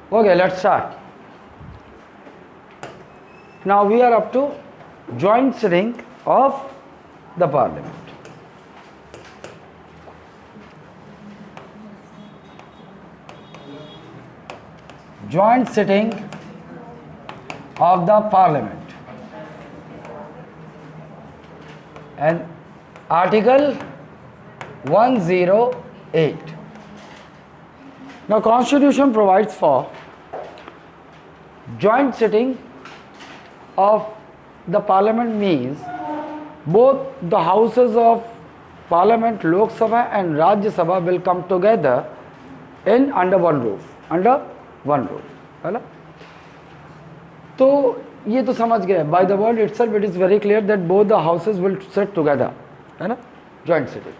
Okay, let's start. Now we are up to joint sitting of the parliament. Joint sitting of the parliament. And Article 108. Now Constitution provides for joint sitting of the parliament means both the houses of parliament, Lok Sabha and Rajya Sabha will come together in under one roof, है ना? तो ये तो समझ गए, by the word itself it is very clear that both the houses will sit together, है ना? Joint sitting.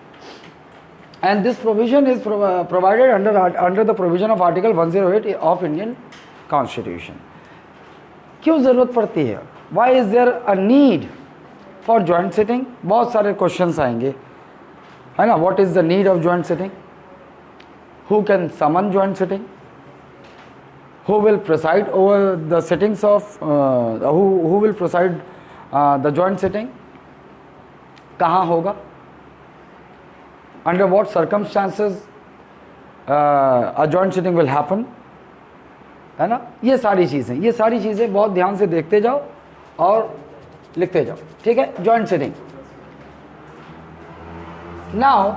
And this provision is provided under the provision of Article 108 of Indian Constitution. क्यों ज़रूरत पड़ती है? Why is there a need for joint sitting? बहुत सारे questions आएंगे, है ना? What is the need of joint sitting? Who can summon joint sitting? Who will preside over the sittings of who will preside the joint sitting? कहाँ होगा? Under what circumstances a joint sitting will happen? है ना? ये सारी चीज़ें बहुत ध्यान से देखते जाओ और लिखते जाओ, ठीक है? Joint sitting. Now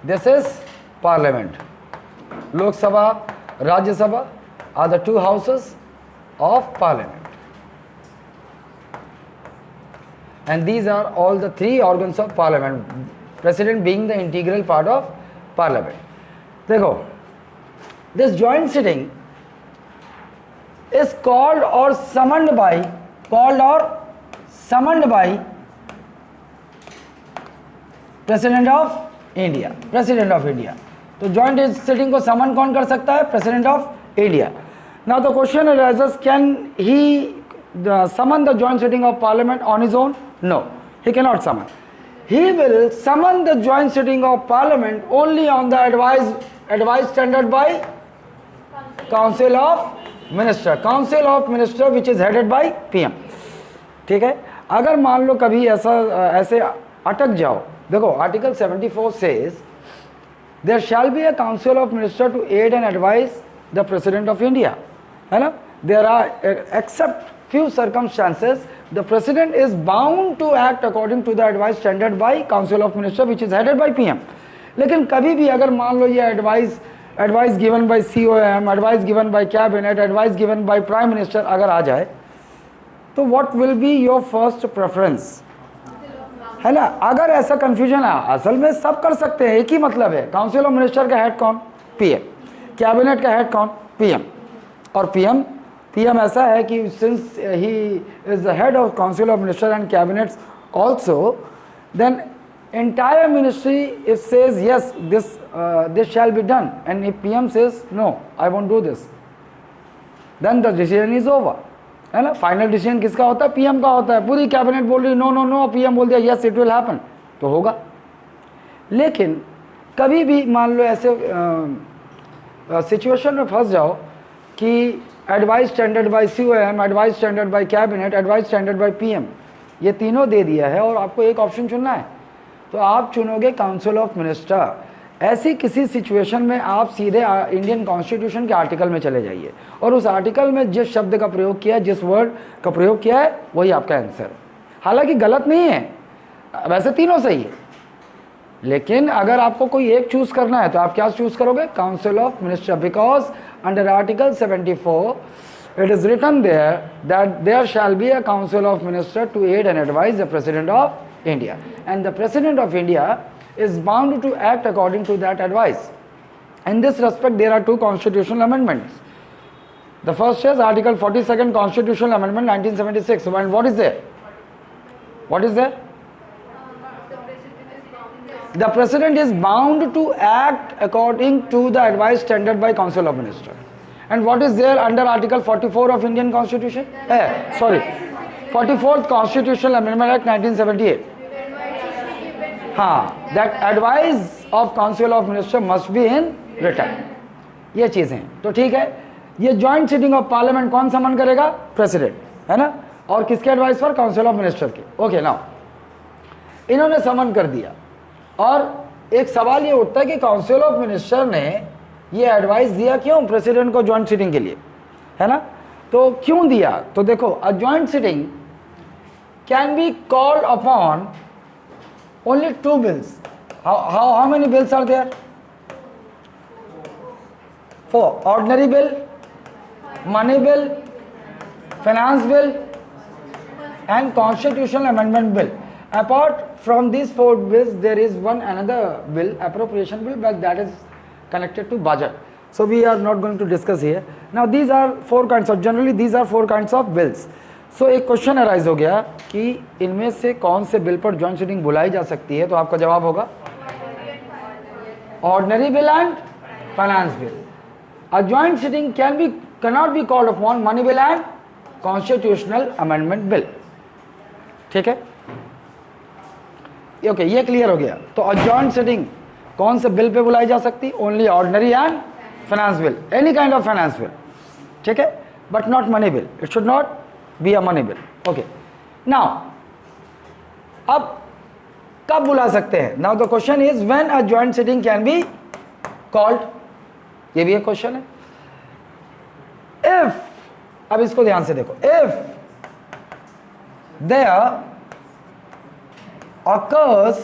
this is parliament. Lok Sabha, Rajya Sabha are the two houses of parliament. And these are all the three organs of parliament, president being the integral part of parliament. देखो, this joint sitting is called or summoned by president of India. तो joint sitting को summon कौन कर सकता है? President of India. Now the question arises, can he summon the joint sitting of parliament on his own? No, he cannot summon. He will summon the joint sitting of parliament only on the advice tendered by Council of Minister which is headed by PM. ठीक है? अगर मान लो कभी ऐसे अटक जाओ, देखो Article 74 says there shall be a Council of Minister to aid and advise the President of India, है ना? There are, except few circumstances, the President is bound to act according to the advice tendered by Council of Minister which is headed by PM. लेकिन कभी भी अगर मान लो ये advice given by COM, advice given by Cabinet, advice given by Prime Minister अगर आ जाए, तो what will be your first preference? है ना? अगर ऐसा कंफ्यूजन है, असल में सब कर सकते हैं, एक ही मतलब है. काउंसिल ऑफ मिनिस्टर का हेड कौन? पीएम. कैबिनेट का हेड कौन? पीएम. और पीएम ऐसा है कि since he is the head of council of minister and cabinets also, then entire ministry it says yes, this shall be done, and if PM says no, I won't do this, then the decision is over, है ना? Final decision किसका होता है? PM का होता है. पूरी cabinet बोल रही नो, पीएम बोल दिया यस इट विल हैपन, तो होगा. लेकिन कभी भी मान लो ऐसे सिचुएशन में फंस जाओ कि advice standard by COM, advice standard by cabinet, advice standard by PM, ये तीनों दे दिया है और आपको एक ऑप्शन चुनना है, तो आप चुनोगे काउंसिल ऑफ मिनिस्टर. ऐसी किसी सिचुएशन में आप सीधे इंडियन कॉन्स्टिट्यूशन के आर्टिकल में चले जाइए और उस आर्टिकल में जिस शब्द का प्रयोग किया है, जिस वर्ड का प्रयोग किया है, वही आपका आंसर है. हालांकि गलत नहीं है, वैसे तीनों सही है, लेकिन अगर आपको कोई एक चूज करना है तो आप क्या चूज करोगे? Council of minister, because under article 74 it is written there that there shall be a council of minister to aid and advise the president of India, and the president of India is bound to act according to that advice. In this respect, there are two constitutional amendments. The first is Article 42nd Constitutional Amendment 1976. And what is there? The president is bound to act according to the advice tendered by Council of Ministers. And what is there under article 44 of Indian constitution, sorry 44th constitutional amendment act 1978. हाँ, that advice of council of minister must be in return. ये चीजें तो ठीक है. ये joint sitting of parliament कौन समन करेगा? President, है ना. और किसके एडवाइस पर? काउंसिल ऑफ मिनिस्टर के. ओके, नाउ इन्होंने समन कर दिया और एक सवाल ये उठता है कि काउंसिल ऑफ मिनिस्टर ने ये एडवाइस दिया क्यों प्रेसिडेंट को ज्वाइंट सिटिंग के लिए, है ना. तो क्यों दिया? तो देखो, a joint sitting can be called upon only 2 bills. How many bills are there? 4. Ordinary bill, money bill, finance bill and constitutional amendment bill. Apart from these 4 bills, there is one another bill, appropriation bill, but that is connected to budget. So we are not going to discuss here. Now these are 4 kinds of, generally these are 4 kinds of bills. So एक question arise हो गया कि इनमें से कौन से bill पर joint sitting बुलाई जा सकती है. तो आपका जवाब होगा ordinary bill and finance bill. A joint sitting cannot be called upon money bill and constitutional amendment bill. ठीक है, ओके, ये क्लियर हो गया. तो ज्वाइंट सिटिंग कौन से बिल पे बुलाई जा सकती? Only ordinary and finance bill, any kind of finance bill. ठीक है, but not money bill. It should not be a money bill. Okay, now अब कब बुला सकते हैं? Now the question is when a joint sitting can be called. ये भी एक क्वेश्चन है. इफ, अब इसको ध्यान से देखो, if there occurs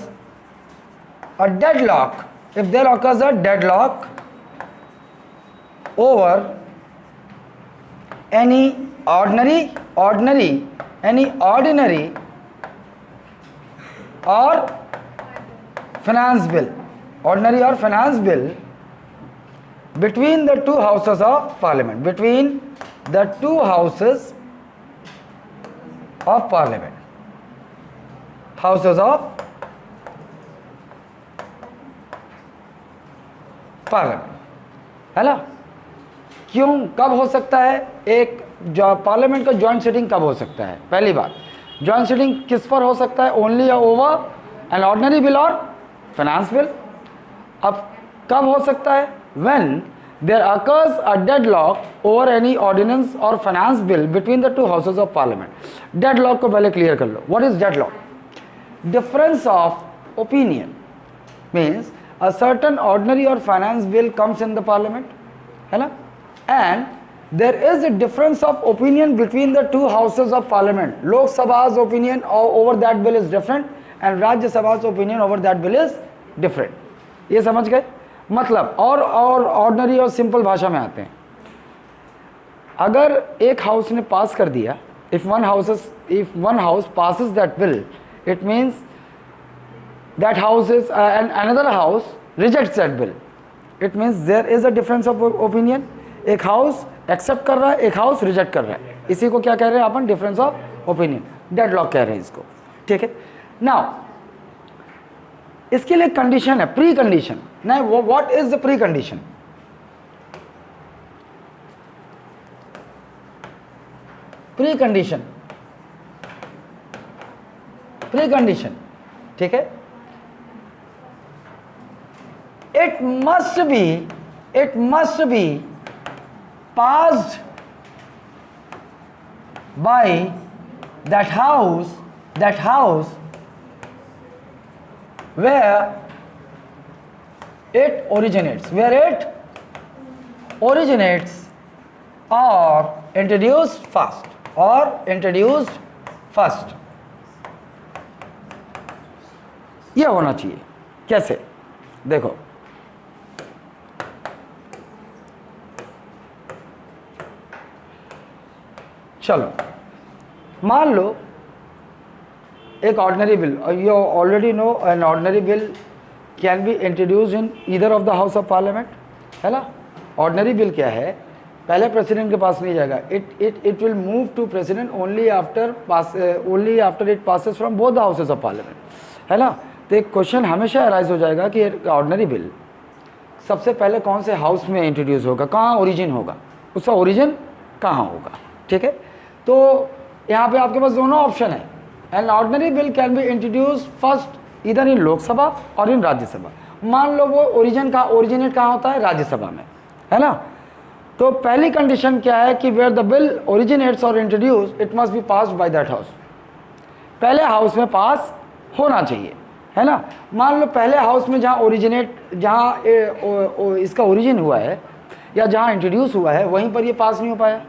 a deadlock, if there occurs a deadlock over any ordinary or finance bill, ordinary or finance bill between the 2 houses of parliament, between the 2 houses of parliament, houses of parliament, है ना. क्यों, कब हो सकता है? एक parliament का joint sitting कब हो सकता है? पहली बात, ज्वाइंट सिटिंग किस पर हो सकता है? Only over an ordinary bill और फाइनेंस बिल. अब कब हो सकता है? When there occurs a deadlock over any ordinance और finance bill between the 2 houses of parliament. Deadlock को पहले क्लियर कर लो. What is deadlock? Difference of opinion means a certain ordinary or finance bill comes in the parliament, है ना, and there is a difference of opinion between the 2 houses of parliament. Lok Sabha's opinion over that bill is different and Rajya Sabha's opinion over that bill is different. ये समझ गए? मतलब और ordinary और simple भाषा में आते हैं. अगर एक हाउस ने पास कर दिया, if one house passes that bill, it means that house is and another house rejects that bill. It means there is a difference of opinion. एक हाउस एक्सेप्ट कर रहा है, एक हाउस रिजेक्ट कर रहा है. इसी को क्या कह रहे हैं अपन? डिफरेंस ऑफ ओपिनियन, डेडलॉक कह रहे हैं इसको. ठीक है. नाउ इसके लिए कंडीशन है, pre condition. Now what is the pre condition? Pre condition, precondition, ठीक है. It must be passed by that house where it originates, or introduced first. ये होना चाहिए. कैसे? देखो, चलो मान लो एक ordinary bill. You already know an ordinary bill can be introduce in either of the house of parliament, है ना. ऑर्डिनरी बिल क्या है? पहले प्रेसिडेंट के पास नहीं जाएगा. It will move to president only after it passes from both the houses of parliament, है ना. तो एक क्वेश्चन हमेशा अराइज हो जाएगा कि ऑर्डिनरी बिल सबसे पहले कौन से हाउस में इंट्रोड्यूस होगा, कहाँ ओरिजिन होगा. उसका ओरिजिन कहाँ होगा, ठीक है। तो यहाँ पे आपके पास दोनों ऑप्शन है। An ordinary bill can be introduce first इधर इन लोकसभा और इन राज्यसभा। मान लो वो ओरिजिनेट कहाँ होता है, राज्यसभा में, है ना। तो पहली कंडीशन क्या है कि वेयर द बिल ओरिजिनेट्स और introduce it must be passed by that house, पहले हाउस में पास होना चाहिए, है ना। मान लो पहले हाउस में जहाँ इसका ओरिजिन हुआ है या जहाँ इंट्रोड्यूस हुआ है वहीं पर ये पास नहीं हो पाया।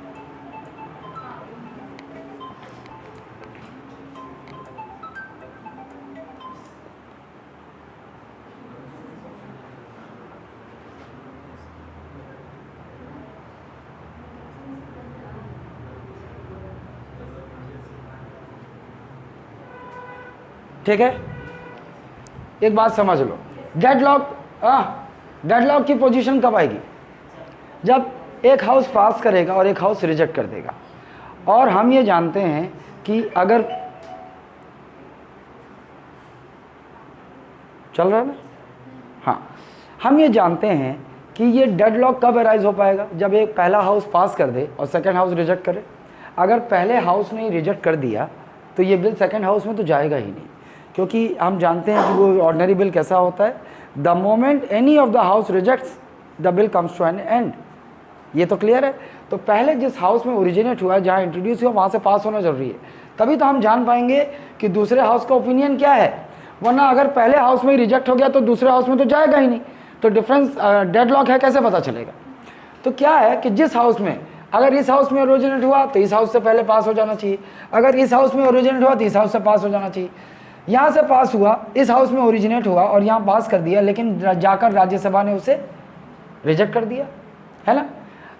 ठीक है, एक बात समझ लो, डेडलॉक की पोजीशन कब आएगी, जब एक हाउस पास करेगा और एक हाउस रिजेक्ट कर देगा। और हम ये जानते हैं कि अगर चल रहा है ना, हाँ, हम ये जानते हैं कि ये डेडलॉक कब अराइज हो पाएगा, जब एक पहला हाउस पास कर दे और सेकंड हाउस रिजेक्ट करे। अगर पहले हाउस ने रिजेक्ट कर दिया तो ये बिल सेकंड हाउस में तो जाएगा ही नहीं, क्योंकि हम जानते हैं कि वो ऑर्डिनरी बिल कैसा होता है, the moment any of the house rejects the bill comes to an end. ये तो क्लियर है। तो पहले जिस हाउस में ओरिजिनेट हुआ है, जहाँ इंट्रोड्यूस हुआ, वहाँ से पास होना जरूरी है, तभी तो हम जान पाएंगे कि दूसरे हाउस का ओपिनियन क्या है। वरना अगर पहले हाउस में ही रिजेक्ट हो गया तो दूसरे हाउस में तो जाएगा ही नहीं, तो डिफरेंस डेडलॉक है कैसे पता चलेगा। तो क्या है कि जिस हाउस में, अगर इस हाउस में ओरिजिनेट हुआ तो इस हाउस से पहले पास हो जाना चाहिए, अगर इस हाउस में ओरिजिनेट हुआ तो इस हाउस से पास हो जाना चाहिए। यहाँ से पास हुआ, इस हाउस में ओरिजिनेट हुआ और यहाँ पास कर दिया, लेकिन जाकर राज्यसभा ने उसे रिजेक्ट कर दिया, है ना।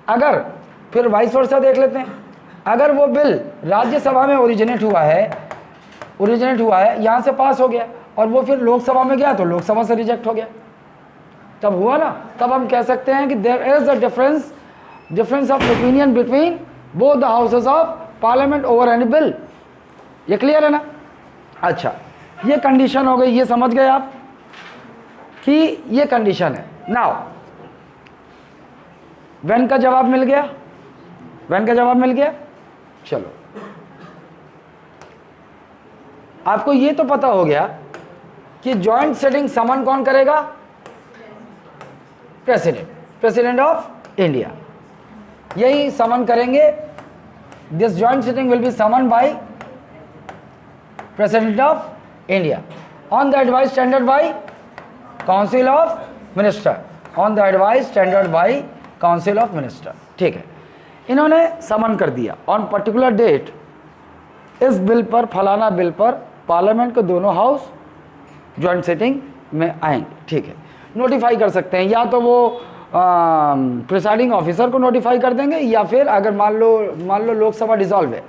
अगर फिर वाइस वर्सा देख लेते हैं, अगर वो बिल राज्यसभा में ओरिजिनेट हुआ है, यहाँ से पास हो गया और वो फिर लोकसभा में गया तो लोकसभा से रिजेक्ट हो गया, तब हुआ ना, तब हम कह सकते हैं कि there is a difference of opinion between both the houses of parliament over any bill. ये क्लियर है ना। अच्छा, ये कंडीशन हो गई, ये समझ गए आप कि ये कंडीशन है। नाउ व्हेन का जवाब मिल गया, चलो आपको ये तो पता हो गया कि जॉइंट सिटिंग समन कौन करेगा, प्रेसिडेंट ऑफ इंडिया, यही समन करेंगे। This joint sitting will be someone by president of India on the advice tendered bye council of minister, ठीक है। इन्होंने समन कर दिया ऑन पर्टिकुलर डेट, इस बिल पर, फलाना बिल पर पार्लियामेंट के दोनों हाउस जॉइंट सिटिंग में आएंगे, ठीक है। नोटिफाई कर सकते हैं, या तो वो प्रिसाइडिंग ऑफिसर को नोटिफाई कर देंगे, या फिर अगर मान लो लोकसभा डिसॉल्व है,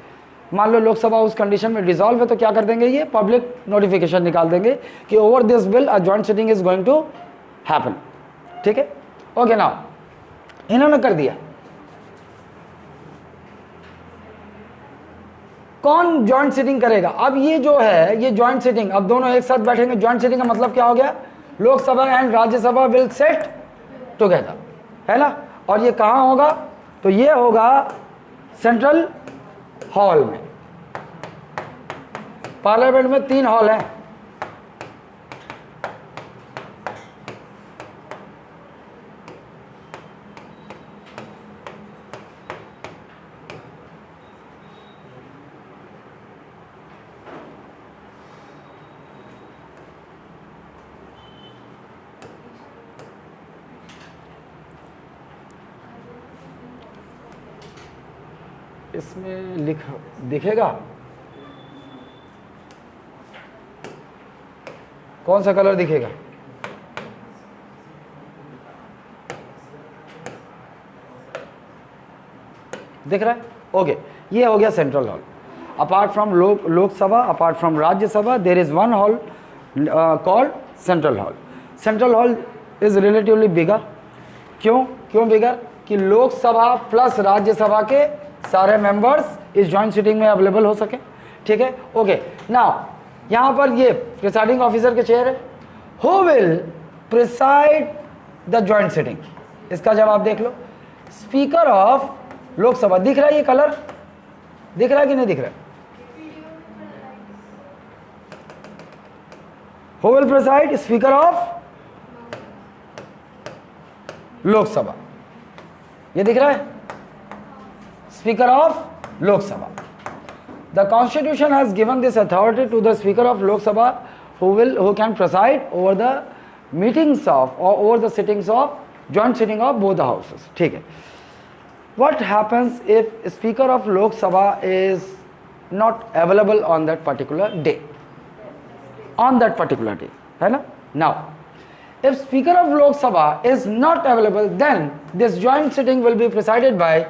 मान लो लोकसभा उस कंडीशन में डिसॉल्व है, तो क्या कर देंगे, ये पब्लिक नोटिफिकेशन निकाल देंगे कि over this bill a joint sitting is going to happen, ठीक है। ओके, नाउ इन्होंने कर दिया। कौन जॉइंट सिटिंग करेगा, अब ये जो है ये जॉइंट सिटिंग, अब दोनों एक साथ बैठेंगे। जॉइंट सिटिंग का मतलब क्या हो गया, Lok Sabha and Rajya Sabha will set together, है ना। और ये कहाँ होगा, तो ये होगा सेंट्रल हॉल में। पार्लियामेंट में 3 हॉल हैं, इसमें दिखेगा कौन सा कलर दिखेगा, दिख रहा है। ओके, ये हो गया central hall. Apart from Lok Sabha, apart from Rajya Sabha, there is one hall called central hall. Central hall is relatively बिगर। क्यों बिगर, कि लोकसभा प्लस राज्यसभा के सारे मेंबर्स इस जॉइंट सिटिंग में अवेलेबल हो सके, ठीक है। ओके, नाउ यहाँ पर ये प्रिसाइडिंग ऑफिसर के चेयर है। Who will preside the joint sitting, इसका जवाब देख लो, स्पीकर ऑफ लोकसभा। दिख रहा है ये कलर, दिख रहा है कि नहीं दिख रहा है? Who will preside? Speaker of Lok Sabha. ये दिख रहा है? Speaker of Lok Sabha. The Constitution has given this authority to the Speaker of Lok Sabha, who can preside over the meetings of or over the sittings of joint sitting of both the houses. ठीक है. What happens if Speaker of Lok Sabha is not available on that particular day? On that particular day, है ना? Now, if Speaker of Lok Sabha is not available, then this joint sitting will be presided by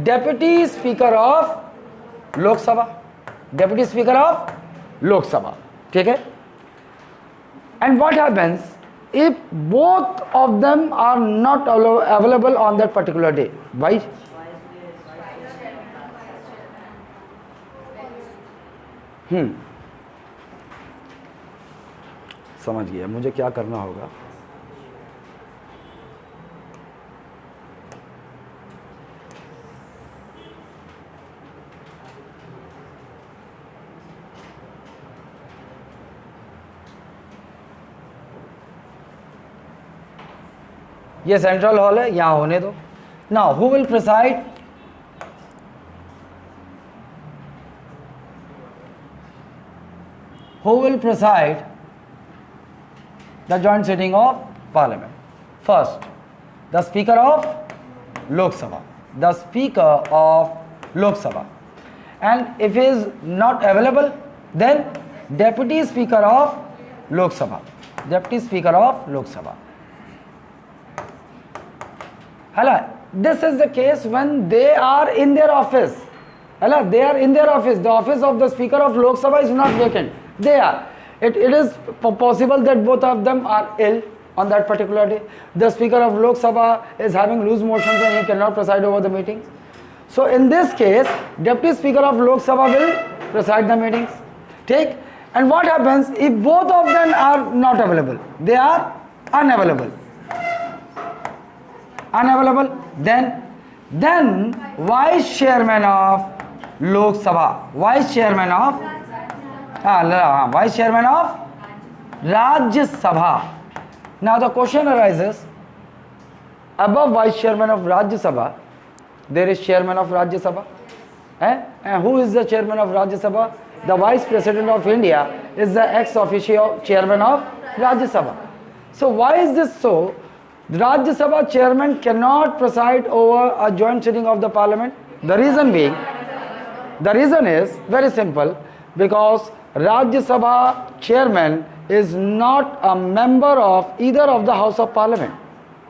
Deputy Speaker of Lok Sabha. Deputy Speaker of Lok Sabha. ठीक है? And what happens if both of them are not available on that particular day? Why? समझ गया मुझे क्या करना होगा. ये central hall है, यहां होने दो. Now who will preside? Who will preside the joint sitting of Parliament? First, the Speaker of Lok Sabha. The Speaker of Lok Sabha. And if he is not available, then Deputy Speaker of Lok Sabha. Deputy Speaker of Lok Sabha. Hello, this is the case when they are in their office. Hello, they are in their office. The office of the Speaker of Lok Sabha is not vacant. They are. It is possible that both of them are ill on that particular day. The Speaker of Lok Sabha is having loose motions and he cannot preside over the meetings. So in this case, Deputy Speaker of Lok Sabha will preside the meetings. Take. And what happens if both of them are not available? They are unavailable. Unavailable. Then Vice Chairman of Lok Sabha. Vice Chairman of Vice Chairman of Rajya Sabha. Now the question arises, above Vice Chairman of Rajya Sabha, there is Chairman of Rajya Sabha. And who is the Chairman of Rajya Sabha? The Vice President of India is the ex officio Chairman of Rajya Sabha. So why is this so? The Rajya Sabha Chairman cannot preside over a joint sitting of the Parliament. The reason is very simple, because Rajya Sabha Chairman is not a member of either of the House of Parliament.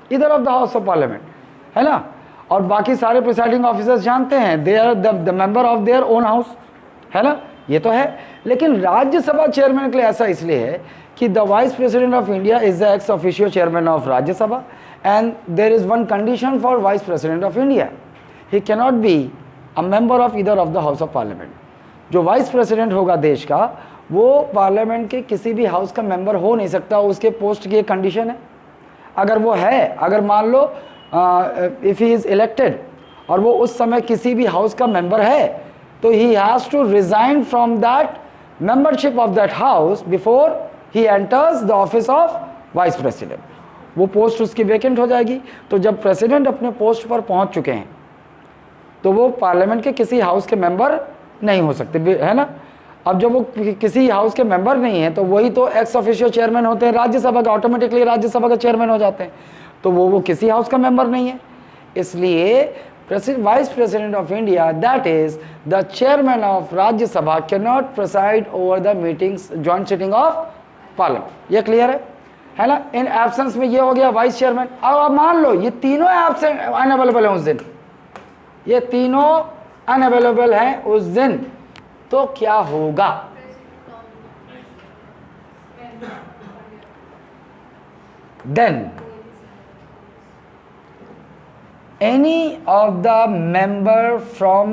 Either of the House of Parliament, है ना? और बाकी सारे presiding officers जानते हैं, they are the member of their own house, है ना? ये तो है. लेकिन राज्यसभा चेयरमैन के लिए ऐसा इसलिए है कि the Vice President of India is the ex officio Chairman of Rajya Sabha, and there is one condition for Vice President of India. He cannot be a member of either of the House of Parliament. जो vice president होगा देश का, वो parliament के किसी भी house का member हो नहीं सकता. उसके पोस्ट की एक कंडीशन है. अगर वो है, अगर मान लो इफ ही इज इलेक्टेड और वो उस समय किसी भी हाउस का मेंबर है, तो he has to resign from that membership of that house before he enters the office of vice president. वो पोस्ट उसकी वेकेंट हो जाएगी. तो जब प्रेसिडेंट अपने पोस्ट पर पहुंच चुके हैं, तो वो पार्लियामेंट के किसी हाउस के मेंबर नहीं हो सकते, है ना? अब जब वो किसी हाउस के मेंबर नहीं है, तो वही तो एक्स ऑफिशियो चेयरमैन होते हैं राज्यसभा का, ऑटोमेटिकली राज्यसभा का चेयरमैन हो जाते हैं. तो वो किसी हाउस का मेंबर नहीं है. इसलिए vice president of India, that is the chairman of Rajya Sabha, can not preside over the meetings joint sitting of parliament. ये क्लियर है ना? इन एब्सेंस में ये हो गया वाइस चेयरमैन. अब मान लो ये तीनों एब्सेंट अनअवेलेबल है उस दिन, ये तीनों अनअवेलेबल है उस दिन, तो क्या होगा? Then any of the member from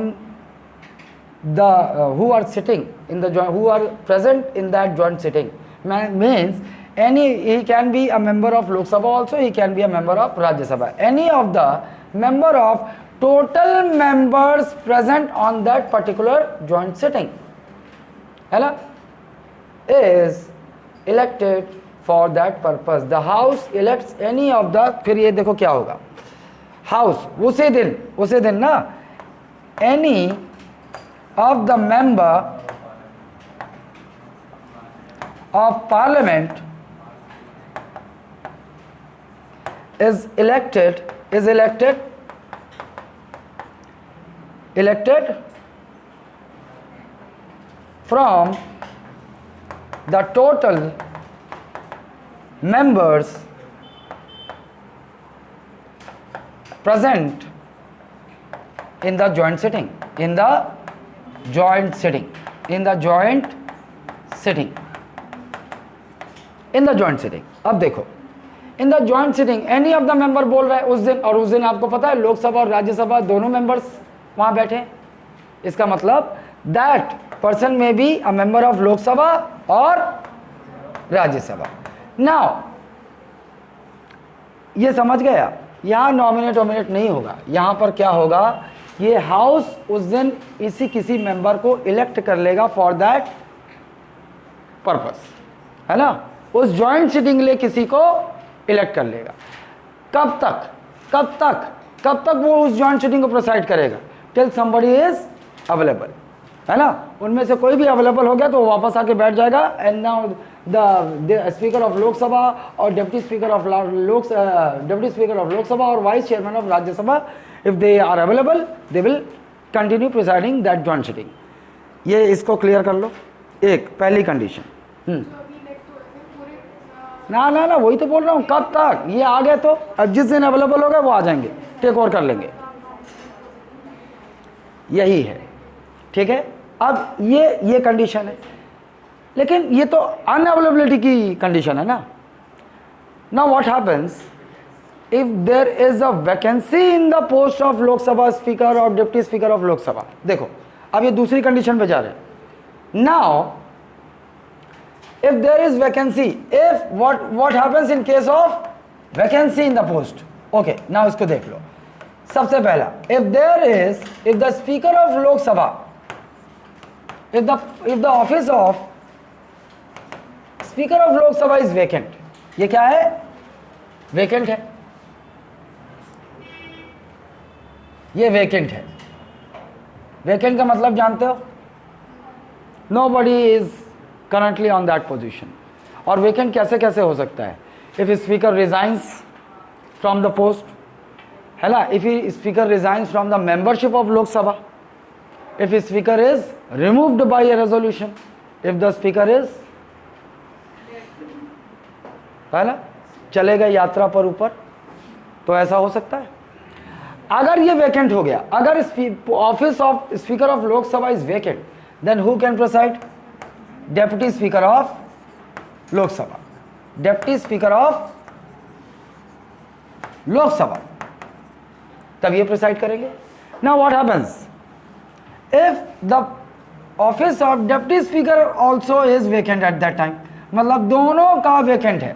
the who are sitting in the joint, who are present in that joint sitting, means he can be a member of Lok Sabha also, he can be a member of Rajya Sabha. Any of the member of total members present on that particular joint sitting, है ना, is elected for that purpose. The house elects any of the, फिर ये देखो क्या होगा, house उसी दिन ना, any of the member of parliament is elected from the total members present in the joint sitting, अब देखो in the joint sitting any of the member बोल रहा है उस दिन, और उस दिन आपको पता है लोकसभा और राज्यसभा दोनों मेंबर्स वहां बैठे हैं, इसका मतलब दैट पर्सन में B a member of Lok Sabha और राज्यसभा. नाउ ये समझ गया, यहां नॉमिनेट नहीं होगा, यहां पर क्या होगा, ये हाउस उस दिन इसी किसी मेंबर को इलेक्ट कर लेगा फॉर दैट पर्पस, है ना, उस जॉइंट सिटिंग लिए किसी को इलेक्ट कर लेगा. कब तक वो उस जॉइंट सिटिंग को प्रोसाइड करेगा, टिल समबडी इज अवेलेबल, है ना, उनमें से कोई भी अवेलेबल हो गया तो वो वापस आके बैठ जाएगा. And now the speaker of Lok Sabha और डिप्टी स्पीकर ऑफ लोकसभा और vice chairman of Rajya Sabha, if they are available they will continue presiding that joint sitting. ये इसको क्लियर कर लो, एक पहली कंडीशन. ना वही तो बोल रहा हूँ, कब तक ये आ गए तो अब जिस दिन अवेलेबल हो गए वो आ जाएंगे, टेक ओवर कर लेंगे, यही है, ठीक है. अब ये कंडीशन है, लेकिन ये तो अनअवेलेबिलिटी की कंडीशन है ना. Now what happens if there is a vacancy in the post of Lok Sabha speaker और डिप्टी स्पीकर ऑफ लोकसभा. देखो अब ये दूसरी कंडीशन पे जा रहे हैं. Now if there is vacancy, if what happens in case of vacancy in the post, okay, now इसको देख लो. सबसे पहला, if the speaker of Lok Sabha, if the office of speaker of Lok Sabha is vacant, ये क्या है, vacant है, ये vacant है. vacant का मतलब जानते हो, nobody is currently on that position. और vacant कैसे हो सकता है, if speaker resigns from the post, है ना, if speaker resigns from the membership of Lok Sabha, if speaker is removed by a resolution, if the speaker is, है ना, चले गए यात्रा पर ऊपर, तो ऐसा हो सकता है. अगर ये vacant हो गया, अगर ऑफिस ऑफ स्पीकर ऑफ लोक सभा is vacant, then who can preside? Deputy Speaker of Lok Sabha, Deputy Speaker of Lok Sabha, तब ये प्रिसाइड करेंगे. Now what happens if the office of Deputy Speaker also is vacant at that time? मतलब दोनों का vacant है,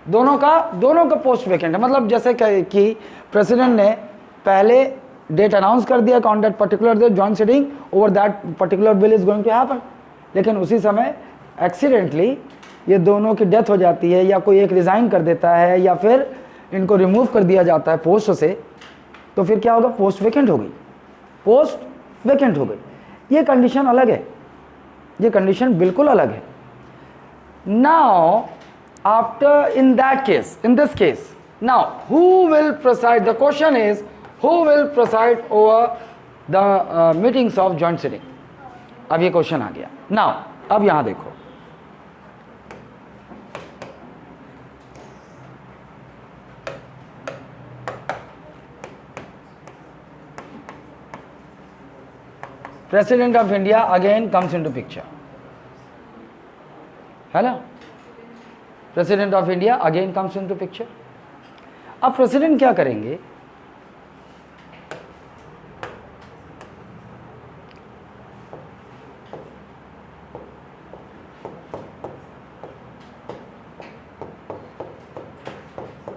दोनों का post vacant है. मतलब जैसे कि प्रेसिडेंट ने पहले डेट अनाउंस कर दिया on that particular day joint sitting over that particular bill is going to happen, लेकिन उसी समय एक्सीडेंटली ये दोनों की डेथ हो जाती है, या कोई एक रिज़ाइन कर देता है, या फिर इनको रिमूव कर दिया जाता है पोस्ट से, तो फिर क्या होगा, पोस्ट वैकेंट हो गई. ये कंडीशन अलग है, ये कंडीशन बिल्कुल अलग है. Now after in this case now who will preside, the question is who will preside over the meetings of joint sitting. अब ये क्वेश्चन आ गया. नाउ अब यहां देखो, president of India again comes into picture, है ना, president of India again comes into picture. अब president क्या करेंगे,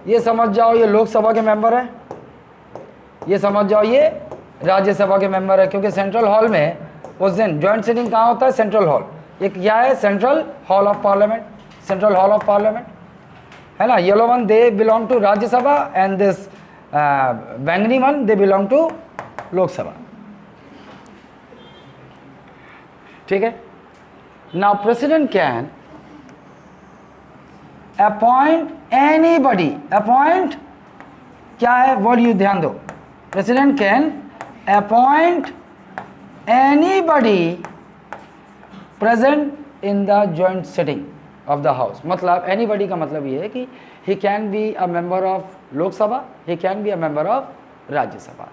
ये समझ जाओ, ये लोकसभा के मेंबर है, ये समझ जाओ ये राज्यसभा के मेंबर है, क्योंकि सेंट्रल हॉल में उस दिन ज्वाइंट सिटिंग कहाँ होता है? Central hall. एक क्या है? Central hall of parliament, central hall of parliament है ना। Yellow one they belong to Rajya Sabha and this बैंगनी one they belong to Lok Sabha, ठीक है। Now president can appoint anybody, appoint क्या है? वर्ड यू ध्यान दो। President can appoint anybody present in the joint sitting of the house. मतलब anybody का मतलब ये है कि ही can be a member of Lok Sabha, he can be a member of Rajya Sabha.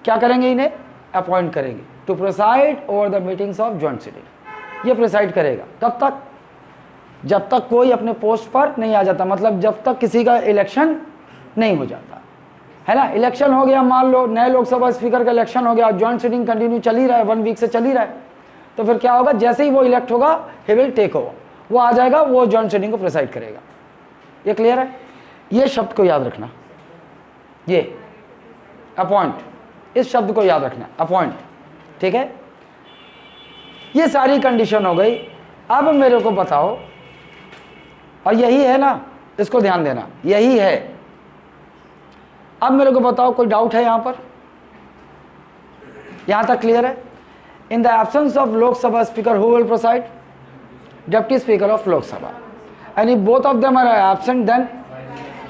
क्या करेंगे? इन्हें अपॉइंट करेंगे to preside over the meetings of joint sitting. ये प्रिसाइड करेगा कब तक? जब तक कोई अपने पोस्ट पर नहीं आ जाता, मतलब जब तक किसी का इलेक्शन नहीं हो जाता है ना। इलेक्शन हो गया, मान लो नए लोकसभा स्पीकर का इलेक्शन हो गया, जॉइंट सिटिंग कंटिन्यू चल ही रहा है, 1 वीक से चल ही रहा है, तो फिर क्या होगा? जैसे ही वो इलेक्ट होगा ही विल टेक ओवर, वो आ जाएगा, वो जॉइंट सिटिंग को प्रिसाइड करेगा। ये क्लियर है? ये शब्द को याद रखना, ये अपॉइंट, इस शब्द को याद रखना, अपॉइंट, ठीक है। ये सारी कंडीशन हो गई। अब मेरे को बताओ, और यही है ना, इसको ध्यान देना, यही है। अब मेरे को बताओ कोई डाउट है यहां पर? यहां तक क्लियर है? In the absence of Lok Sabha speaker who will preside? Deputy speaker of Lok Sabha. And if both of them are absent then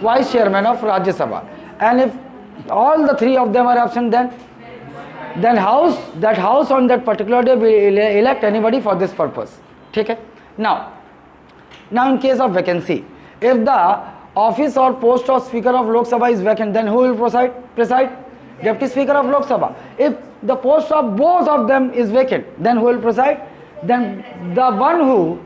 vice chairman of Rajya Sabha. And if all the 3 of them are absent, then that house on that particular day will elect anybody for this purpose, ठीक है। Now in case of vacancy, if the office or post of speaker of Lok Sabha is vacant, then who will preside? Deputy speaker of Lok Sabha. If the post of both of them is vacant, then who will preside? Then the one who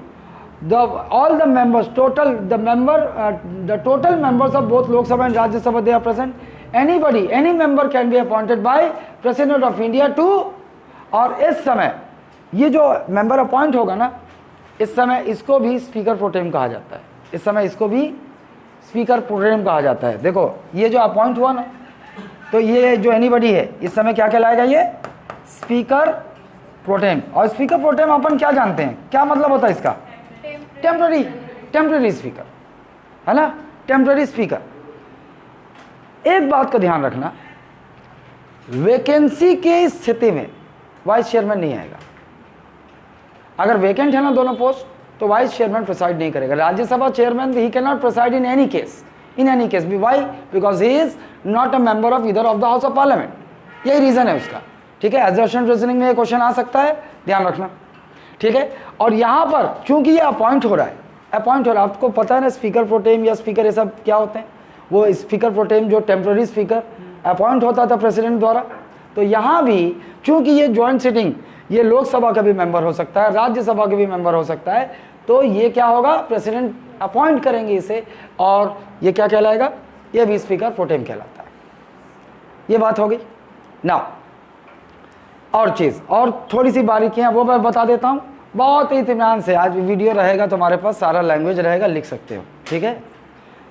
all the members total the total members of both Lok Sabha and Rajya Sabha, they are present. Any member can be appointed by President of India to, और इस समय ये जो member appoint होगा ना, इस समय इसको भी स्पीकर प्रोटेम कहा जाता है। इस समय इसको भी स्पीकर प्रोटेम कहा जाता है। देखो ये जो अपॉइंट हुआ ना, तो ये जो एनीबडी है इस समय क्या कहलाएगा? ये स्पीकर प्रोटेम। और स्पीकर प्रोटेम अपन क्या जानते हैं, क्या मतलब होता है इसका? टेम्पररी स्पीकर है ना, टेम्पररी स्पीकर। एक बात का ध्यान रखना, वैकेंसी के स्थिति में वाइस चेयरमैन नहीं आएगा। अगर वैकेंट है ना दोनों पोस्ट, तो वाइस चेयरमैन प्रिसाइड नहीं करेगा। Rajya Sabha chairman he can not preside in any case, why? Because he is not a member of either of the house of parliament. यही रीजन है उसका, ठीक है। एजर्शन रीजनिंग में ये क्वेश्चन आ सकता है, ध्यान रखना, ठीक है। और यहाँ पर चूंकि ये अपॉइंट हो रहा है, आपको पता है ना स्पीकर प्रोटेम या स्पीकर ये सब क्या होते हैं? वो स्पीकर प्रोटेम जो टेम्पररी स्पीकर अपॉइंट होता था प्रेसिडेंट द्वारा, तो यहाँ भी चूंकि ये जॉइंट सिटिंग, ये लोकसभा का भी मेंबर हो सकता है, राज्यसभा का भी मेंबर हो सकता है, तो ये क्या होगा? प्रेसिडेंट अपॉइंट करेंगे इसे, और ये क्या कहलाएगा? ये भी स्पीकर प्रोटेम कहलाता है। ये बात हो गई। नाउ और चीज़, और थोड़ी सी बारीकियाँ वो मैं बता देता हूँ, बहुत ही इत्मीनान से। आज वीडियो रहेगा तुम्हारे पास, सारा लैंग्वेज रहेगा, लिख सकते हो, ठीक है।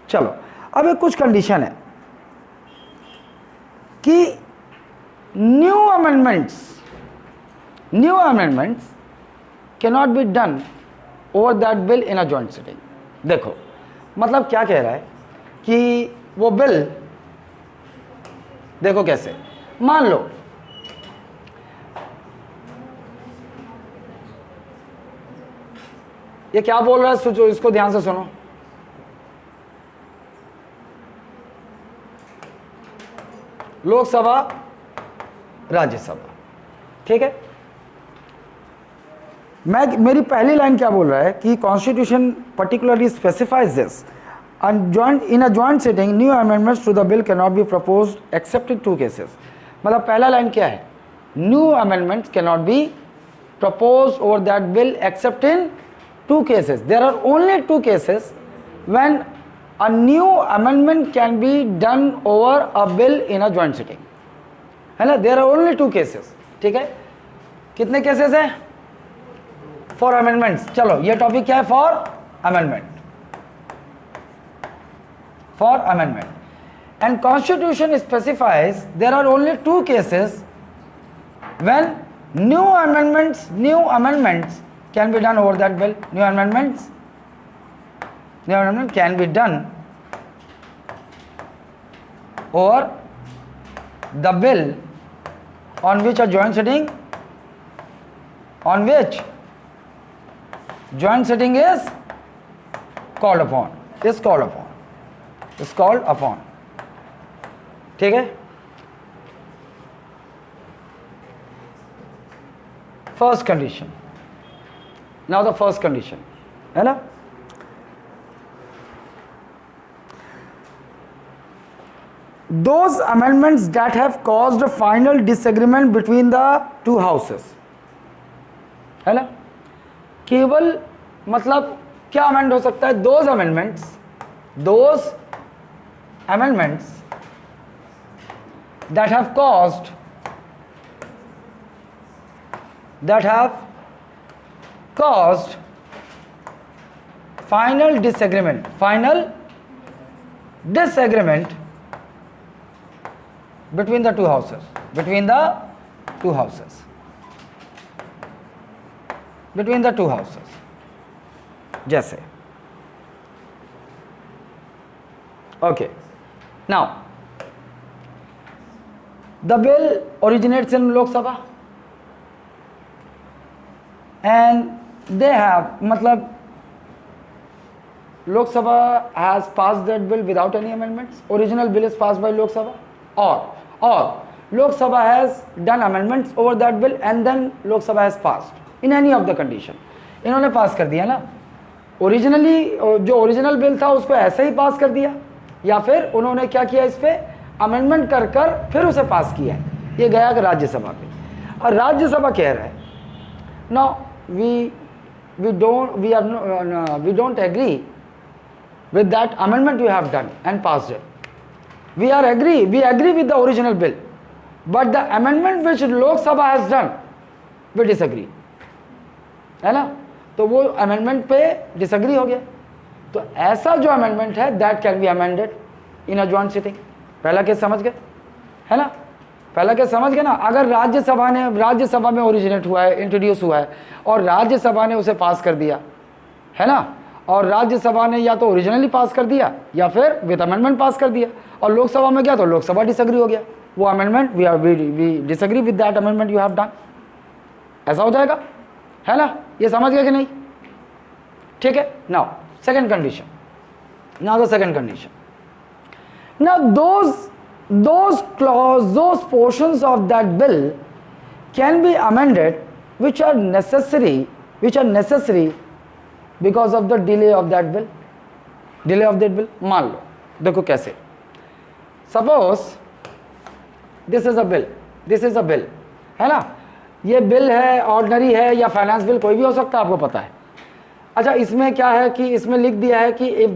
चलो अब एक कुछ कंडीशन है कि new amendments can not be done over that bill in a joint sitting. देखो मतलब क्या कह रहा है कि वो बिल, देखो कैसे, मान लो ये क्या बोल रहा है, सोचो, इसको ध्यान से सुनो। लोकसभा, राज्यसभा, ठीक है। मेरी पहली लाइन क्या बोल रहा है कि constitution particularly specifies this, in a joint sitting new amendments to the bill can not be proposed except in 2 cases. मतलब पहला लाइन क्या है? New amendments can not be proposed over that bill except in 2 cases. There are only 2 cases when a new amendment can be done over a bill in a joint sitting, है ना। There are only 2 cases, ठीक है। कितने cases हैं? For amendments. चलो ये topic क्या है? For amendment. and constitution specifies there are only two cases when new amendments can be done over that bill. New amendment can be done over the bill on which a joint sitting is called upon. ठीक है. First condition. Now the first condition, है ना. Those amendments that have caused a final disagreement between the two houses, है ना. केवल मतलब क्या amend हो सकता है? those amendments that have caused final disagreement between the two houses, जैसे. Okay, now the bill originates in Lok Sabha and they have मतलब Lok Sabha has passed that bill without any amendments. Original bill is passed by Lok Sabha, or Lok Sabha has done amendments over that bill and then Lok Sabha has passed. In any of the condition, इन्होंने पास कर दिया ना. Originally जो original bill था उसको ऐसे ही पास कर दिया, या फिर उन्होंने क्या किया, इस पे अमेंडमेंट कर फिर उसे पास किया. ये गया कि राज्यसभा पे, और राज्यसभा कह रहा है no we don't agree with that amendment you have done and passed it. We agree with the original bill, but the amendment which Lok Sabha has done, we disagree, है ना. तो वो अमेंडमेंट पे डिसएग्री हो गया. तो ऐसा जो अमेंडमेंट है that can be amended in a joint sitting. पहला केस समझ गए, है ना. पहला केस समझ गए ना. अगर राज्यसभा में ओरिजिनेट हुआ है, इंट्रोड्यूस हुआ है, और राज्यसभा ने उसे पास कर दिया, है ना, और राज्यसभा ने या तो ओरिजिनली पास कर दिया या फिर विद अमेंडमेंट पास कर दिया, और लोकसभा में गया तो लोकसभा डिसएग्री हो गया, वो amendment we disagree with that amendment you have done. ऐसा हो जाएगा, है ना. ये समझ गए कि नहीं? ठीक है. Now second condition. Now those portions of that bill can be amended which are necessary because of the delay of that bill. मान लो, देखो कैसे. Suppose this is a bill, है ना. ये बिल है, ऑर्डिनरी है या फाइनेंस बिल, कोई भी हो सकता है, आपको पता है. अच्छा, इसमें क्या है कि इसमें लिख दिया है कि if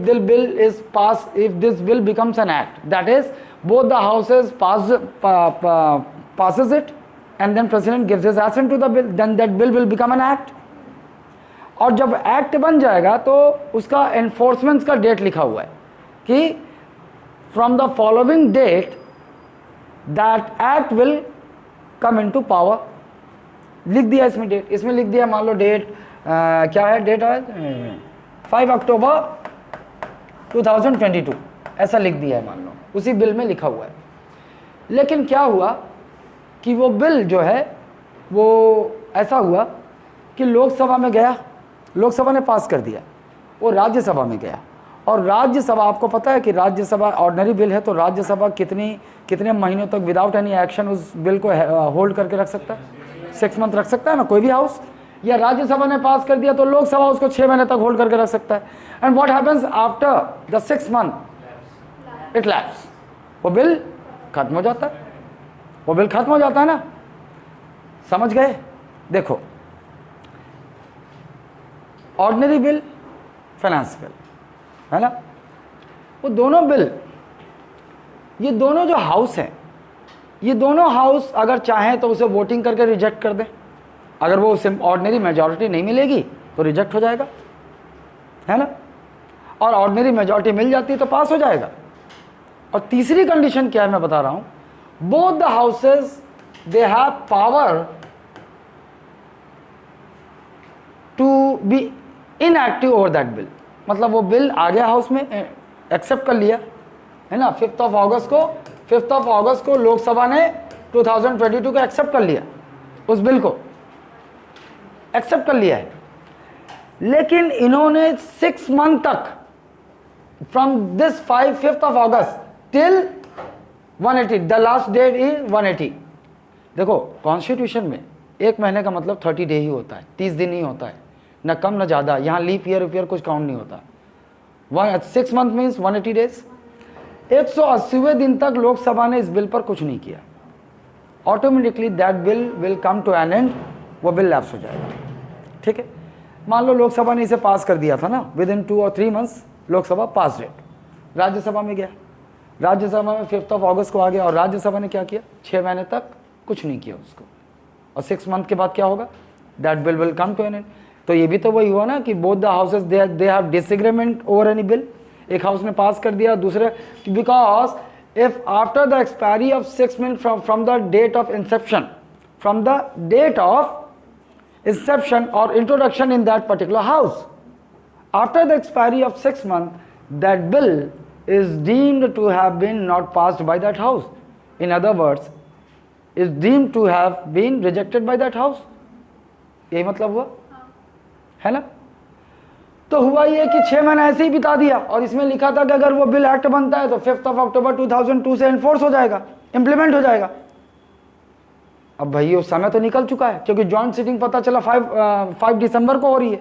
this bill becomes an act, that is both the houses passes it and then president gives his assent to the bill, then that bill will become an act. और जब एक्ट बन जाएगा तो उसका एनफोर्समेंट का date लिखा हुआ है कि from the following date that act will come into power. लिख दिया इसमें डेट, इसमें लिख दिया, मान लो डेट क्या है, डेट है 5 अक्टूबर 2022, ऐसा लिख दिया है, मान लो उसी बिल में लिखा हुआ है. लेकिन क्या हुआ कि वो बिल जो है वो ऐसा हुआ कि लोकसभा में गया, लोकसभा ने पास कर दिया, वो राज्यसभा में गया, और राज्यसभा, आपको पता है कि राज्यसभा ऑर्डिनरी बिल है तो राज्यसभा कितने महीनों तक विदाउट एनी एक्शन उस बिल को होल्ड करके रख सकता है, 6 मंथ रख सकता है ना कोई भी हाउस. या राज्यसभा ने पास कर दिया तो लोकसभा उसको 6 महीने तक होल्ड करके रख सकता है. And what happens after the 6 month it lapse, वो बिल खत्म हो जाता है, ना. समझ गए? देखो, ऑर्डिनरी बिल, फाइनेंस बिल, है ना, वो दोनों बिल, ये दोनों जो हाउस हैं, ये दोनों हाउस अगर चाहें तो उसे वोटिंग करके रिजेक्ट कर दें. अगर वो उसे ऑर्डिनरी मेजॉरिटी नहीं मिलेगी तो रिजेक्ट हो जाएगा, है ना. और ऑर्डिनरी मेजॉरिटी मिल जाती है तो पास हो जाएगा. और तीसरी कंडीशन क्या है मैं बता रहा हूं, both the houses they have power to be inactive over that bill. मतलब वो बिल आ गया हाउस में, एक्सेप्ट कर लिया है ना, 5 अगस्त को लोकसभा ने 2022 को एक्सेप्ट कर लिया, उस बिल को एक्सेप्ट कर लिया है, लेकिन इन्होंने 6 मंथ तक from this 5th of August till 180, the last date is 180। देखो कॉन्स्टिट्यूशन में 1 महीने का मतलब 30 डे ही होता है, 30 दिन ही होता है, न कम न ज़्यादा। यहाँ लीप ईयर कुछ काउंट नहीं होता। 6 मंथ मीन्स 180 डेज। 180वें दिन तक लोकसभा ने इस बिल पर कुछ नहीं किया, automatically that bill will come to an end, वो बिल लैप्स हो जाएगा। ठीक है, मान लो लोकसभा ने इसे पास कर दिया था ना, within 2 or 3 months Lok Sabha pass date, Rajya Sabha में गया, राज्यसभा में 5th of August को आ गया, और राज्यसभा ने क्या किया, 6 महीने तक कुछ नहीं किया उसको, और 6 मंथ के बाद क्या होगा, that bill will come to an end. तो ये भी तो वही हुआ ना कि both the houses they have disagreement over any bill. एक हाउस ने पास कर दिया, दूसरे, because if after the expiry of 6 months from the date of inception, from the date of inception or introduction in that particular house, after the expiry of 6 months, that bill is deemed to have been not passed by that house. In other words, is deemed to have been rejected by that house. यही मतलब हुआ है ना। तो हुआ ये कि 6 महीने ऐसे ही बिता दिया, और इसमें लिखा था कि अगर वो बिल एक्ट बनता है तो 5th of October 2002 से एनफोर्स हो जाएगा, इंप्लीमेंट हो जाएगा। अब भाई उस समय तो निकल चुका है, क्योंकि जॉइंट सीटिंग पता चला 5 दिसंबर को हो रही है।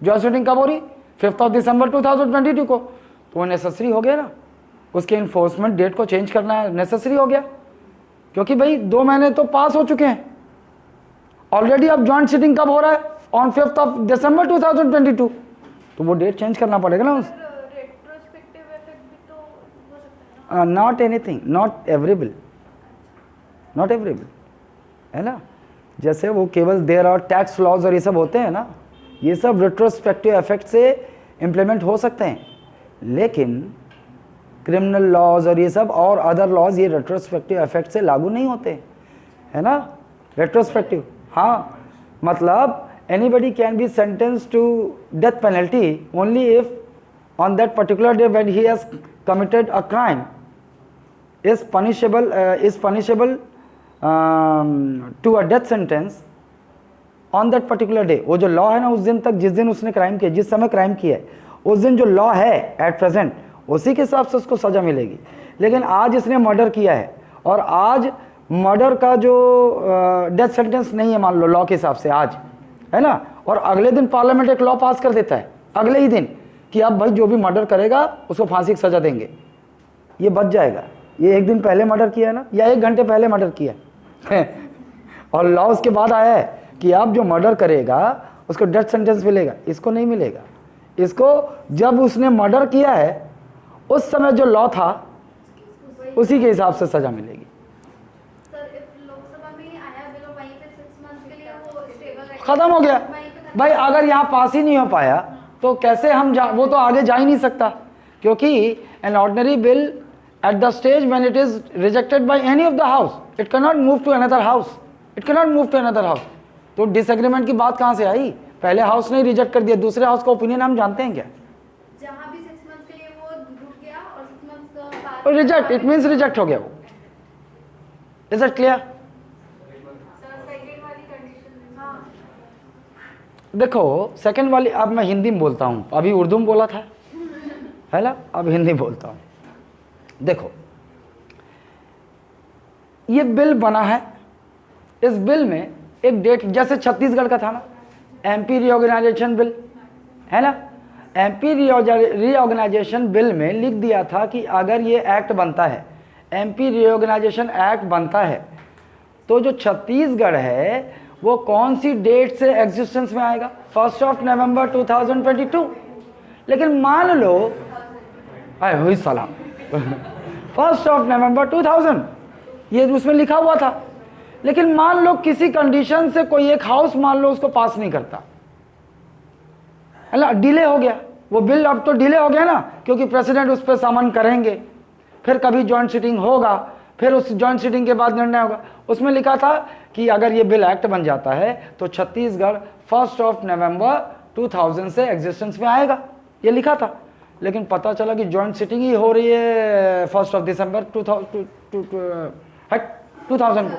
जॉइंट सीटिंग कब हो रही, 5th of December 2022 को। तो वो नेसेसरी हो गया ना, उसके इन्फोर्समेंट डेट को चेंज करना नेसेसरी हो गया, क्योंकि भाई 2 महीने तो पास हो चुके हैं ऑलरेडी। अब जॉइंट सीटिंग कब हो रहा है, ऑन 5th of December 2022, तो वो डेट चेंज करना पड़ेगा ना। रेट्रोस्पेक्टिव इफेक्ट भी तो हो सकता है ना। Not anything, not every bill, not every bill, है ना। जैसे वो केवल देयर और टैक्स लॉज और ये सब होते हैं ना, ये सब रेट्रोस्पेक्टिव इफेक्ट से इम्प्लीमेंट हो सकते हैं, लेकिन क्रिमिनल लॉज और ये सब और अदर लॉज ये रेट्रोस्पेक्टिव इफेक्ट से लागू नहीं होते, है ना। रेट्रोस्पेक्टिव, हाँ, मतलब anybody can be sentence to death penalty only if on that particular day when he has committed a crime is punishable to a death sentence on that particular day. वो जो लॉ है ना, उस दिन तक, जिस दिन उसने क्राइम किया, जिस समय क्राइम किया है, उस दिन जो लॉ है एट प्रेजेंट, उसी के हिसाब से उसको सज़ा मिलेगी। लेकिन आज इसने मर्डर किया है, और आज मर्डर का जो डेथ सेंटेंस नहीं है, मान लो लॉ के हिसाब से आज, है ना, और अगले दिन पार्लियामेंट एक लॉ पास कर देता है अगले ही दिन कि अब भाई जो भी मर्डर करेगा उसको फांसी की सज़ा देंगे, ये बच जाएगा। ये 1 दिन पहले मर्डर किया है ना, या 1 घंटे पहले मर्डर किया है और लॉ उसके बाद आया है कि आप जो मर्डर करेगा उसको डेथ सेंटेंस मिलेगा, इसको नहीं मिलेगा। इसको जब उसने मर्डर किया है उस समय जो लॉ था उसी के हिसाब से सजा मिलेगी। खत्म हो गया भाई। अगर यहाँ पास ही नहीं हो पाया तो कैसे हम वो तो आगे जा ही नहीं सकता, क्योंकि an ordinary bill at the stage when it is rejected by any of the house, it cannot move to another house, it cannot move to another house। तो डिसएग्रीमेंट की बात कहाँ से आई, पहले हाउस ने रिजेक्ट कर दिया, दूसरे हाउस का ओपिनियन हम जानते हैं क्या। जहाँ भी 6 months के लिए वो रुक गया और 6 months का बाद रिजेक्ट, इट मीन्स रिजेक्ट हो गया वो। Is it clear. सेकंड वाली कंडीशन। हाँ, देखो सेकंड वाली, अब मैं हिंदी में बोलता हूँ, अभी उर्दू में बोला था, है ना, अब हिंदी बोलता हूँ। देखो ये बिल बना है, इस बिल में एक डेट, जैसे छत्तीसगढ़ का था ना एमपी रीऑर्गेनाइजेशन बिल, है ना। एमपी रीऑर्गेनाइजेशन बिल में लिख दिया था कि अगर ये एक्ट बनता है, एमपी रीऑर्गेनाइजेशन एक्ट बनता है, तो जो छत्तीसगढ़ है वो कौन सी डेट से एग्जिस्टेंस में आएगा, 1 नवंबर 2022। लेकिन मान लो आए हुई सलाम 1 नवंबर 2000 ये उसमें लिखा हुआ था, लेकिन मान लो किसी कंडीशन से कोई एक हाउस मान लो उसको पास नहीं करता, है ना, डिले हो गया वो बिल, अब तो डिले हो गया ना, क्योंकि प्रेसिडेंट उस पर समन करेंगे, फिर कभी जॉइंट सिटिंग होगा, फिर उस जॉइंट सिटिंग के बाद निर्णय होगा। उसमें लिखा था कि अगर ये बिल एक्ट बन जाता है तो छत्तीसगढ़ 1 नवंबर 2000 से एग्जिस्टेंस में आएगा, ये लिखा था। लेकिन पता चला कि जॉइंट सिटिंग ही हो रही है 1 दिसंबर 2000 को।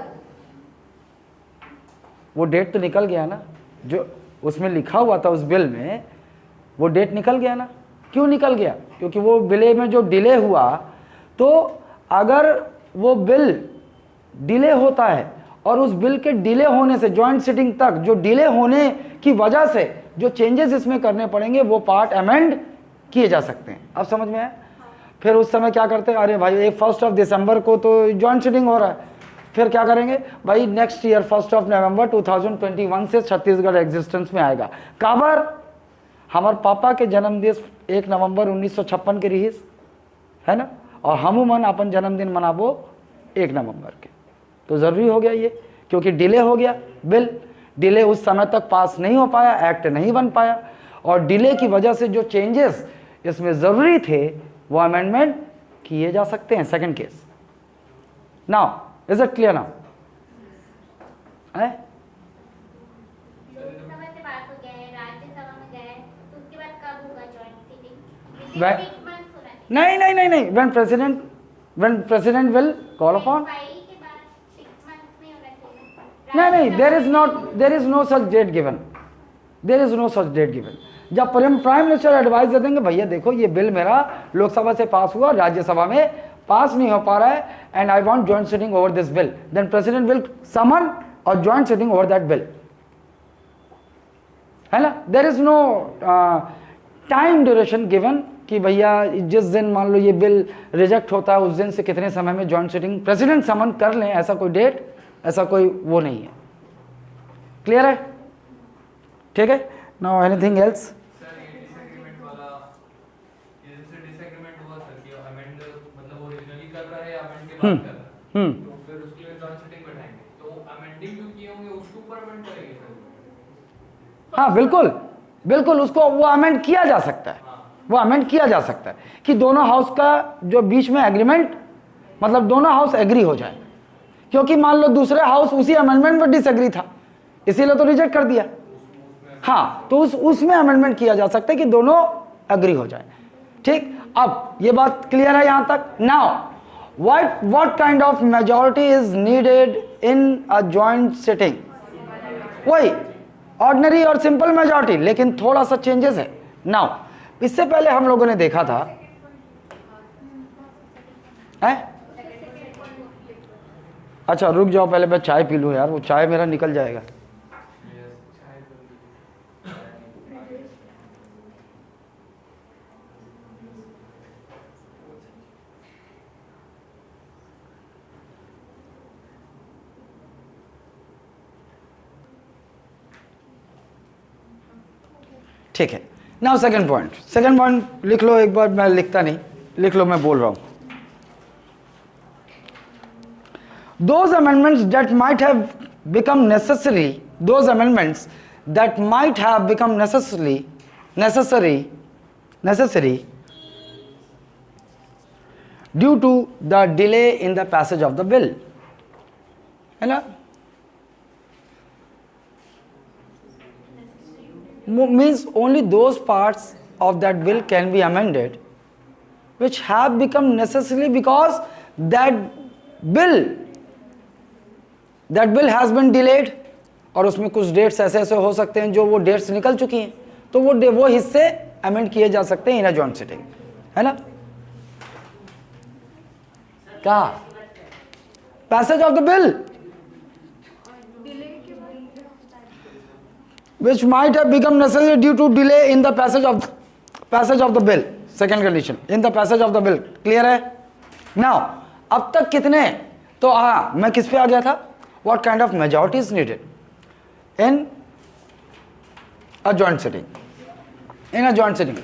वो डेट तो निकल गया ना, जो उसमें लिखा हुआ था उस बिल में, वो डेट निकल गया ना। क्यों निकल गया? क्योंकि वो बिल में जो डिले हुआ, तो अगर वो बिल डिले होता है और उस बिल के डिले होने से जॉइंट सिटिंग तक जो डिले होने की वजह से जो चेंजेस इसमें करने पड़ेंगे वो पार्ट अमेंड किए जा सकते हैं। अब समझ में आया? फिर उस समय क्या करते हैं, अरे भाई 1 दिसंबर को तो जॉइंट सिटिंग हो रहा है, फिर क्या करेंगे भाई, नेक्स्ट ईयर 1 नवंबर 2021 से छत्तीसगढ़ एग्जिस्टेंस में आएगा। काबर हमारे पापा के जन्मदिन 1 नवंबर 1956 के रहीस है ना, और हमू मन अपन जन्मदिन मनाबो 1 नवंबर के, तो ज़रूरी हो गया ये, क्योंकि डिले हो गया बिल, डिले उस समय तक पास नहीं हो पाया, एक्ट नहीं बन पाया, और डिले की वजह से जो चेंजेस इसमें ज़रूरी थे वो अमेंडमेंट किए जा सकते हैं। Second case. Now is it clear? Now है लोकसभा से पास हो गया है, राज्यसभा में गया है, तो उसके बाद कब होगा जॉइंट सिटिंग? When- 6 months होना है। नहीं, when president will call upon, file के बाद 6 months में होना चाहिए। नहीं, there is no such date given, जब प्राइम मिनिस्टर एडवाइस दे देंगे, भैया देखो ये बिल मेरा लोकसभा से पास हुआ, राज्यसभा में पास नहीं हो पा रहा है, and I want joint sitting over this bill, then president will समन और joint sitting over that bill, है ना। There is no time duration given कि भैया जिस दिन मान लो ये बिल रिजेक्ट होता है उस दिन से कितने समय में जॉइंट सिटिंग प्रेसिडेंट समन कर लें, ऐसा कोई डेट, ऐसा कोई वो नहीं है। क्लियर है? ठीक है। Now anything else? सर ये डिसएग्रीमेंट वाला, ये जैसे डिसएग्रीमेंट हुआ सर कि अमेंड मतलब ओरिजिनली कर रहा है या अमेंड के बाद कर रहा है, तो फिर उसके लिए जॉइंट सिटिंग बैठाएंगे, तो अमेंडिंग जो किए होंगे उसके ऊपर अमेंड करेंगे सर? हाँ बिल्कुल उसको वो अमेंड किया जा सकता है, वो अमेंड किया जा सकता है कि दोनों हाउस का जो बीच में एग्रीमेंट, मतलब दोनों हाउस एग्री हो जाए, क्योंकि मान लो दूसरे हाउस उसी अमेंडमेंट पर डिसएग्री था, इसीलिए तो रिजेक्ट कर दिया। हाँ, तो उसमें अमेंडमेंट किया जा सकता है कि दोनों एग्री हो जाए। ठीक, अब ये बात क्लियर है यहां तक? Now what kind of majority is needed in a joint sitting? वही ऑर्डिनरी और सिंपल मेजॉरिटी, लेकिन थोड़ा सा चेंजेस है। नाउ इससे पहले हम लोगों ने देखा था अच्छा रुक जाओ, पहले मैं चाय पी लूं यार, वो चाय मेरा निकल जाएगा। ठीक है। नाउ सेकंड पॉइंट लिख लो एक बार, मैं लिखता नहीं, लिख लो, मैं बोल रहा हूं। Those amendments that might have become necessary, necessary due to the delay in the passage of the bill, है ना? Means only those parts of that bill can be amended which have become necessary because that bill has been delayed, और उसमें कुछ dates ऐसे हो सकते हैं जो वो डेट्स निकल चुकी हैं, तो वो हिस्से अमेंड किए जा सकते हैं इन अ जॉइंट सिटिंग, है ना? क्या passage of the bill which might have become necessary due to delay in the passage of the bill, second condition, in the passage of the bill. clear है? now अब तक कितने, तो हाँ मैं किस पे आ गया था, what kind of majority is needed in a joint sitting,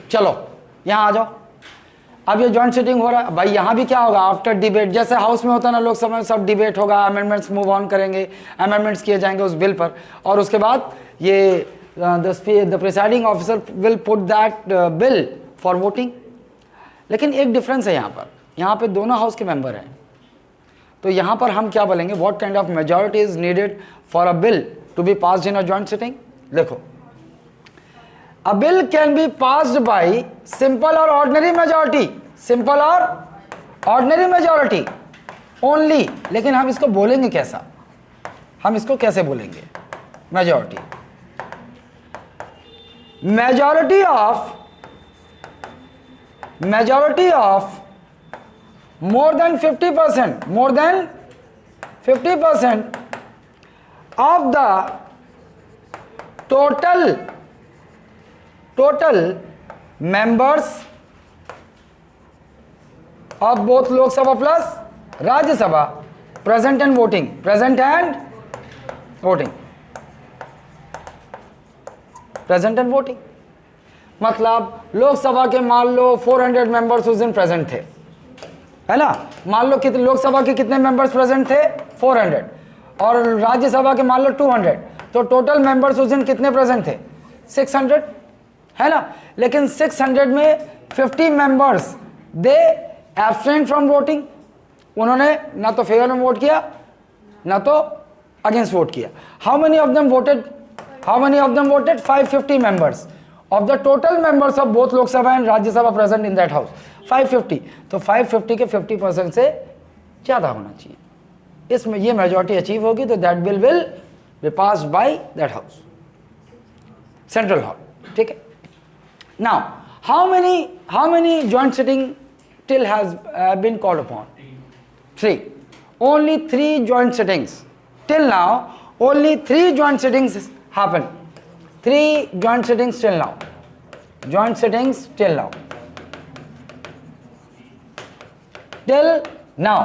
चलो यहाँ आ जाओ। अब ये जॉइंट सिटिंग हो रहा है भाई, यहाँ भी क्या होगा, आफ्टर डिबेट, जैसे हाउस में होता है ना, लोकसभा में सब डिबेट होगा, अमेंडमेंट्स मूव ऑन करेंगे, अमेंडमेंट्स किए जाएंगे उस बिल पर, और उसके बाद ये the presiding officer will put that bill for voting. लेकिन एक डिफरेंस है यहाँ पर, यहाँ पे दोनों हाउस के मेंबर हैं, तो यहाँ पर हम क्या बोलेंगे, what kind of majority is needed for a bill to be passed in a joint sitting. देखो, अ bill can be passed bye simple और ऑर्डिनरी मेजॉरिटी, सिंपल और ऑर्डिनरी मेजॉरिटी ओनली। लेकिन हम इसको बोलेंगे कैसा, हम इसको कैसे बोलेंगे, majority, majority of more than 50%, more than 50% of the total members of both Lok Sabha plus Rajya Sabha present and voting, present and voting। मतलब लोकसभा के मान लो 400 मेंबर्स उस दिन प्रेजेंट थे, है ना। मान लो कितने लोकसभा के कितने मेंबर्स प्रेजेंट थे, 400, और राज्यसभा के मान लो 200, तो टोटल मेंबर्स उस दिन कितने प्रेजेंट थे, 600, है ना। लेकिन 600 में 50 members they abstain from voting, उन्होंने ना तो फेवर में वोट किया ना तो अगेंस्ट वोट किया। How many of them voted, 550 members of the total members of both Lok Sabha and Rajya Sabha present in that house, 550। तो 550 के 50% से ज़्यादा होना चाहिए, इसमें ये मेजॉरिटी अचीव होगी तो that bill will be passed by that house, central hall, ठीक है। Now how many joint sitting till has been called upon, 3, only 3 joint sittings till now, only 3 joint sittings happen, 3 joint sittings till now,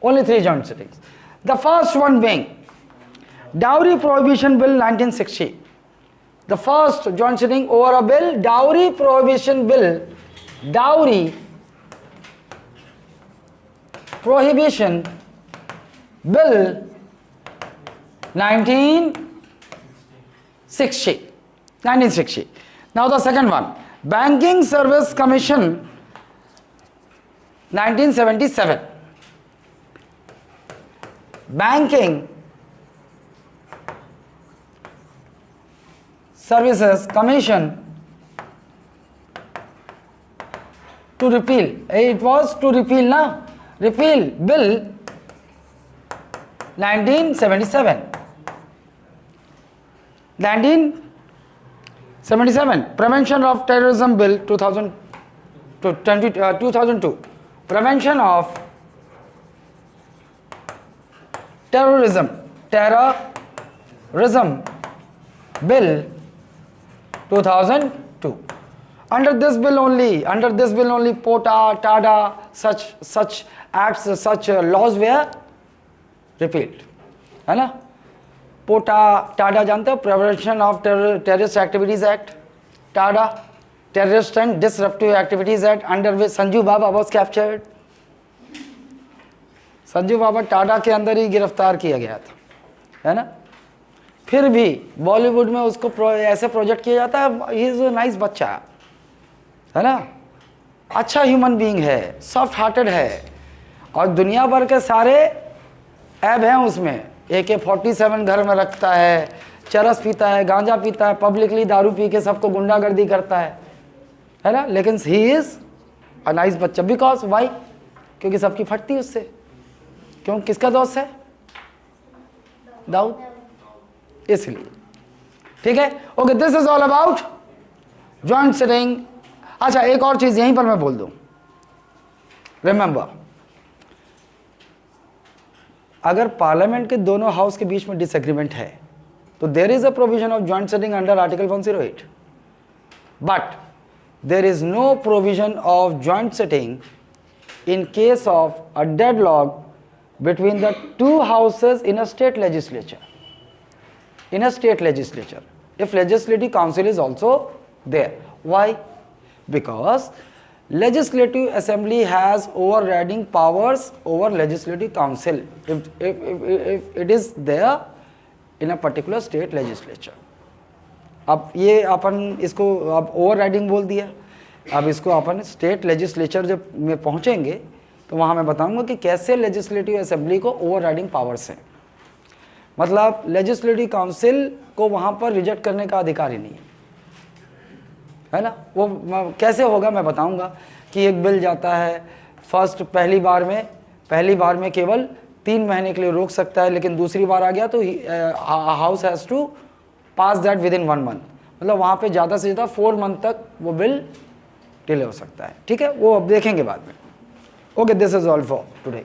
only 3 joint sittings। The first one being Dowry Prohibition Bill 1960, the first joint sitting over a bill, Dowry Prohibition Bill 1960। Now the second one, Banking Service Commission 1977, Banking Services Commission to repeal, it was to repeal na, repeal bill 1977, 1977, Prevention of Terrorism Bill 2002, Prevention of Terrorism Bill 2002. Under this bill only, POTA, TADA, such acts, such laws were repealed, है ना। पोटा, टाडा जानते हो, prevention of terrorist activities act, Tada terrorist and disruptive activities act, under which Sanju Baba was captured. Sanju बाबा टाडा के अंदर ही गिरफ्तार किया गया था, है ना। फिर भी बॉलीवुड में उसको ऐसे प्रोजेक्ट किया जाता है, ही इज अ नाइस बच्चा, है ना, अच्छा ह्यूमन बीइंग है, सॉफ्ट हार्टेड है, और दुनिया भर के सारे ऐब हैं उसमें। AK-47 घर में रखता है, चरस पीता है, गांजा पीता है, पब्लिकली दारू पी के सबको गुंडागर्दी करता है ना। लेकिन ही इज अ नाइस बच्चा, बिकॉज वाई, क्योंकि सबकी फटती उससे। क्यों, किसका दोस्त है, दाऊद, इसलिए, ठीक है। Okay, this is all about joint sitting. अच्छा, एक और चीज यहीं पर मैं बोल दूं, रिमेंबर, अगर पार्लियामेंट के दोनों हाउस के बीच में डिसएग्रीमेंट है तो there is a provision of joint sitting under article 108, but there is no provision of joint sitting in case of a deadlock between the two houses in a state legislature. In a state legislature, if legislative council is also there. Why? Because legislative assembly has overriding powers over legislative council if it is there in a particular state legislature. अब ये अपन इसको अब overriding बोल दिया, अब इसको अपन state legislature जब में पहुंचेंगे तो वहाँ मैं बताऊंगा कि कैसे लेजिस्लेटिव असेंबली को ओवरराइडिंग पावर्स हैं। मतलब लेजिस्लेटिव काउंसिल को वहाँ पर रिजेक्ट करने का अधिकार ही नहीं है ना। वो कैसे होगा मैं बताऊंगा कि एक बिल जाता है फर्स्ट पहली बार में केवल 3 महीने के लिए रोक सकता है, लेकिन दूसरी बार आ गया तो house has to pass that within 1 month. मतलब वहाँ पे ज़्यादा से ज़्यादा 4 मंथ तक वो बिल डिले हो सकता है। ठीक है, वो अब देखेंगे बाद में। Okay, this is all for today.